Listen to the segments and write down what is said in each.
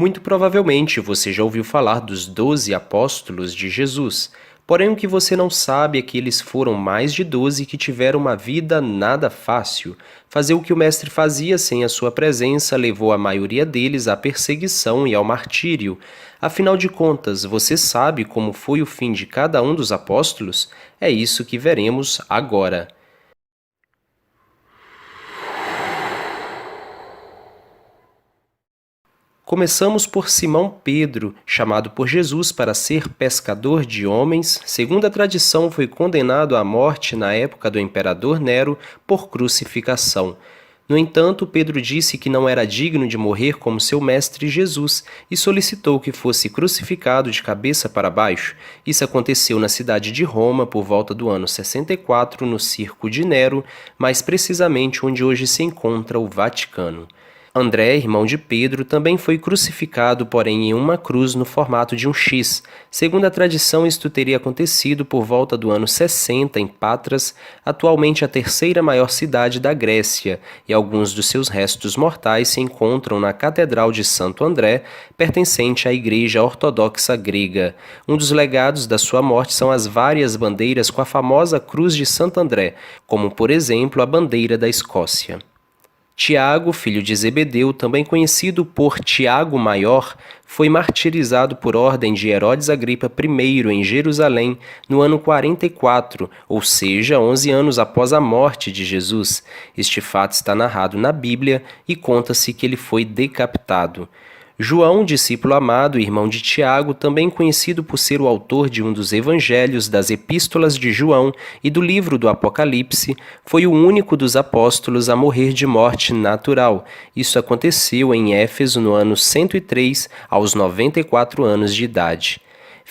Muito provavelmente você já ouviu falar dos 12 apóstolos de Jesus. Porém, o que você não sabe é que eles foram mais de 12 que tiveram uma vida nada fácil. Fazer o que o mestre fazia sem a sua presença levou a maioria deles à perseguição e ao martírio. Afinal de contas, você sabe como foi o fim de cada um dos apóstolos? É isso que veremos agora. Começamos por Simão Pedro, chamado por Jesus para ser pescador de homens. Segundo a tradição, foi condenado à morte na época do imperador Nero por crucificação. No entanto, Pedro disse que não era digno de morrer como seu mestre Jesus e solicitou que fosse crucificado de cabeça para baixo. Isso aconteceu na cidade de Roma por volta do ano 64, no Circo de Nero, mais precisamente onde hoje se encontra o Vaticano. André, irmão de Pedro, também foi crucificado, porém em uma cruz no formato de um X. Segundo a tradição, isto teria acontecido por volta do ano 60 em Patras, atualmente a terceira maior cidade da Grécia, e alguns dos seus restos mortais se encontram na Catedral de Santo André, pertencente à Igreja Ortodoxa Grega. Um dos legados da sua morte são as várias bandeiras com a famosa Cruz de Santo André, como por exemplo a bandeira da Escócia. Tiago, filho de Zebedeu, também conhecido por Tiago Maior, foi martirizado por ordem de Herodes Agripa I em Jerusalém no ano 44, ou seja, 11 anos após a morte de Jesus. Este fato está narrado na Bíblia e conta-se que ele foi decapitado. João, discípulo amado e irmão de Tiago, também conhecido por ser o autor de um dos evangelhos, das epístolas de João e do livro do Apocalipse, foi o único dos apóstolos a morrer de morte natural. Isso aconteceu em Éfeso no ano 103, aos 94 anos de idade.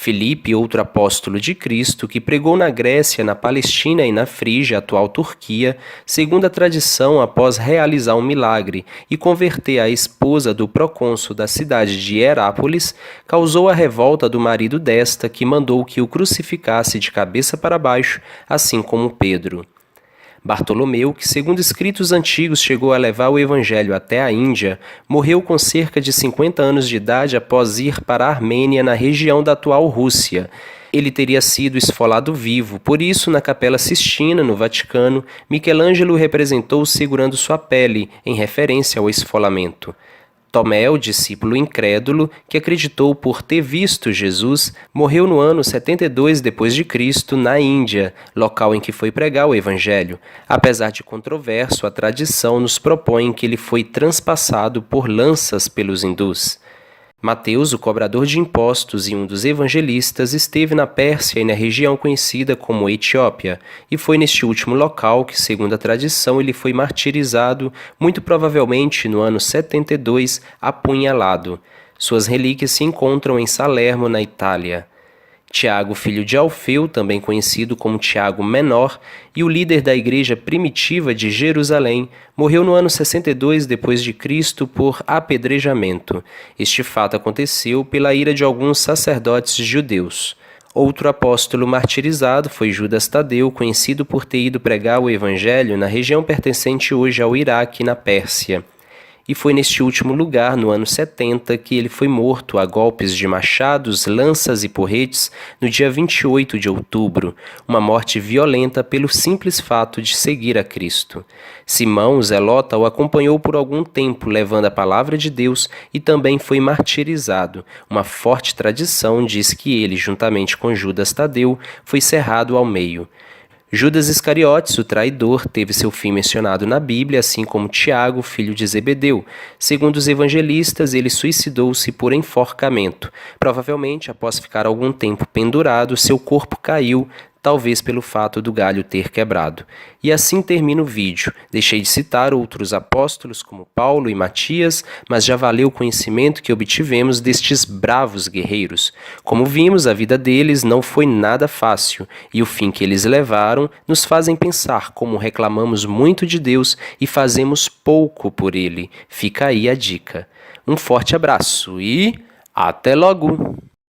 Filipe, outro apóstolo de Cristo, que pregou na Grécia, na Palestina e na Frígia, atual Turquia, segundo a tradição, após realizar um milagre e converter a esposa do procônsul da cidade de Herápolis, causou a revolta do marido desta, que mandou que o crucificasse de cabeça para baixo, assim como Pedro. Bartolomeu, que segundo escritos antigos chegou a levar o evangelho até a Índia, morreu com cerca de 50 anos de idade após ir para a Armênia, na região da atual Rússia. Ele teria sido esfolado vivo, por isso, na Capela Sistina, no Vaticano, Michelangelo o representou segurando sua pele, em referência ao esfolamento. Tomé, o discípulo incrédulo, que acreditou por ter visto Jesus, morreu no ano 72 d.C., na Índia, local em que foi pregar o Evangelho. Apesar de controverso, a tradição nos propõe que ele foi transpassado por lanças pelos hindus. Mateus, o cobrador de impostos e um dos evangelistas, esteve na Pérsia e na região conhecida como Etiópia, e foi neste último local que, segundo a tradição, ele foi martirizado, muito provavelmente no ano 72, apunhalado. Suas relíquias se encontram em Salermo, na Itália. Tiago, filho de Alfeu, também conhecido como Tiago Menor, e o líder da igreja primitiva de Jerusalém, morreu no ano 62 d.C. por apedrejamento. Este fato aconteceu pela ira de alguns sacerdotes judeus. Outro apóstolo martirizado foi Judas Tadeu, conhecido por ter ido pregar o evangelho na região pertencente hoje ao Iraque, na Pérsia. E foi neste último lugar, no ano 70, que ele foi morto a golpes de machados, lanças e porretes no dia 28 de outubro, uma morte violenta pelo simples fato de seguir a Cristo. Simão, o zelota, o acompanhou por algum tempo, levando a palavra de Deus, e também foi martirizado. Uma forte tradição diz que ele, juntamente com Judas Tadeu, foi cerrado ao meio. Judas Iscariotes, o traidor, teve seu fim mencionado na Bíblia, assim como Tiago, filho de Zebedeu. Segundo os evangelistas, ele suicidou-se por enforcamento. Provavelmente, após ficar algum tempo pendurado, seu corpo caiu, talvez pelo fato do galho ter quebrado. E assim termina o vídeo. Deixei de citar outros apóstolos como Paulo e Matias, mas já valeu o conhecimento que obtivemos destes bravos guerreiros. Como vimos, a vida deles não foi nada fácil, e o fim que eles levaram nos fazem pensar como reclamamos muito de Deus e fazemos pouco por Ele. Fica aí a dica. Um forte abraço e até logo!